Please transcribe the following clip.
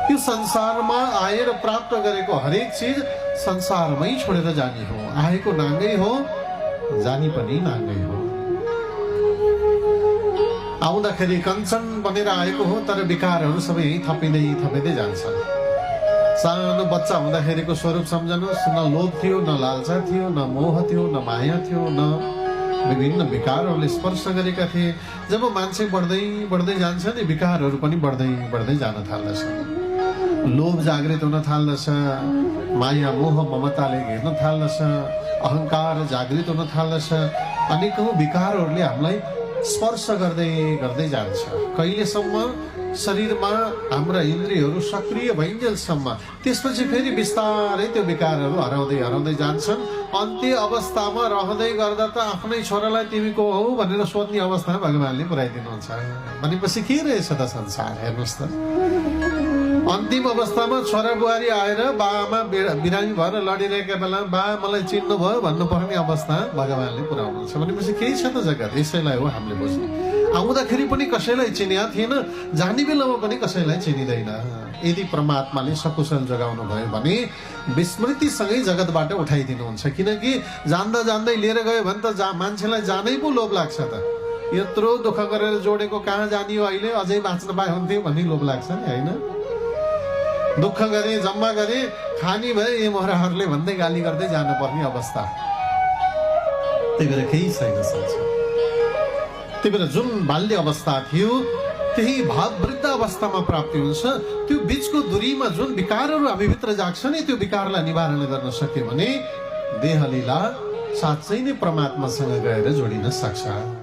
यो संसारमा आएर प्राप्त गरेको हरेक चिज संसारमै छोडेर जाने हो। आएको नाङ्गै हो, जानी पनि नाङ्गै हो। आउँदाखेरि कञ्चन बनेर आएको हो, तर विकारहरू सबै थपिँदै जान्छ। सानो बच्चा हुँदाखेरिको स्वरूप सम्झनुहोस्, न लोभ थियो, न लालसा थियो, न मोह थियो, न माया थियो, न विभिन्न विकारहरूले स्पर्श गरेका थिए। जब मान्छे बढ्दै जान्छ नि, विकारहरू पनि बढ्दै जान थाल्दछ। लोभ जागृत हुन थाल्दछ, माया मोह ममताले घेर्न थाल्दछ, अहंकार जागृत हुन थाल्दछ। अनेकौं विकारहरूले हामीलाई स्पर्श गर्दै जान्छ। कहिलेसम्म शरीरमा हाम्रा इन्द्रियहरू सक्रिय भइन्जेलसम्म, त्यसपछि फेरि बिस्तारै त्यो विकारहरू हराउँदै जान्छन्। अन्त्य अवस्थामा रहँदै गर्दा त आफ्नै छोरालाई तिमी को हौ भनेर सोध्ने अवस्थामा भगवानले पुर्याइदिनुहुन्छ। भनेपछि के रहेछ त संसार, हेर्नुहोस् त। अन्तिम अवस्थामा छोरा बुहारी आएर बाआमा बिरामी भएर लडिरहेका बेला बा मलाई चिन्नु भयो भन्नुपर्ने अवस्था भगवानले पुर्याउनुहुन्छ। भनेपछि केही छ त जगत, यसैलाई हो हामीले बुझ्ने। आउँदाखेरि पनि कसैलाई चिनिया थिएन, जाने बेलामा पनि कसैलाई चिनिँदैन। यदि परमात्माले सकुशल जगाउनु भयो भने विस्मृतिसँगै जगतबाट उठाइदिनुहुन्छ। किनकि जान्दै लिएर गयो भने त मान्छेलाई जानै पो लोभ लाग्छ त। यत्रो दुःख गरेर जोडेको कहाँ जाने हो, अहिले अझै बाँच्न पाए हुन्थ्यो भन्ने लोभ लाग्छ नि, होइन? दुःख गरे, जम्मा गरे, खानी भए ए मोहराहरूले भन्दै गाली गर्दै जानुपर्ने अवस्था। त्यही भएर केही छैन संसार। त्यही भएर जुन बाल्य अवस्था थियो त्यही भाव वृद्ध अवस्थामा प्राप्ति हुन्छ। त्यो बीचको दूरीमा जुन विकारहरू हामीभित्र जाग्छ नि, त्यो विकारलाई निवारण गर्न सक्यो भने देह लीला साँच्चै नै परमात्मासँग गएर जोडिन सक्छ।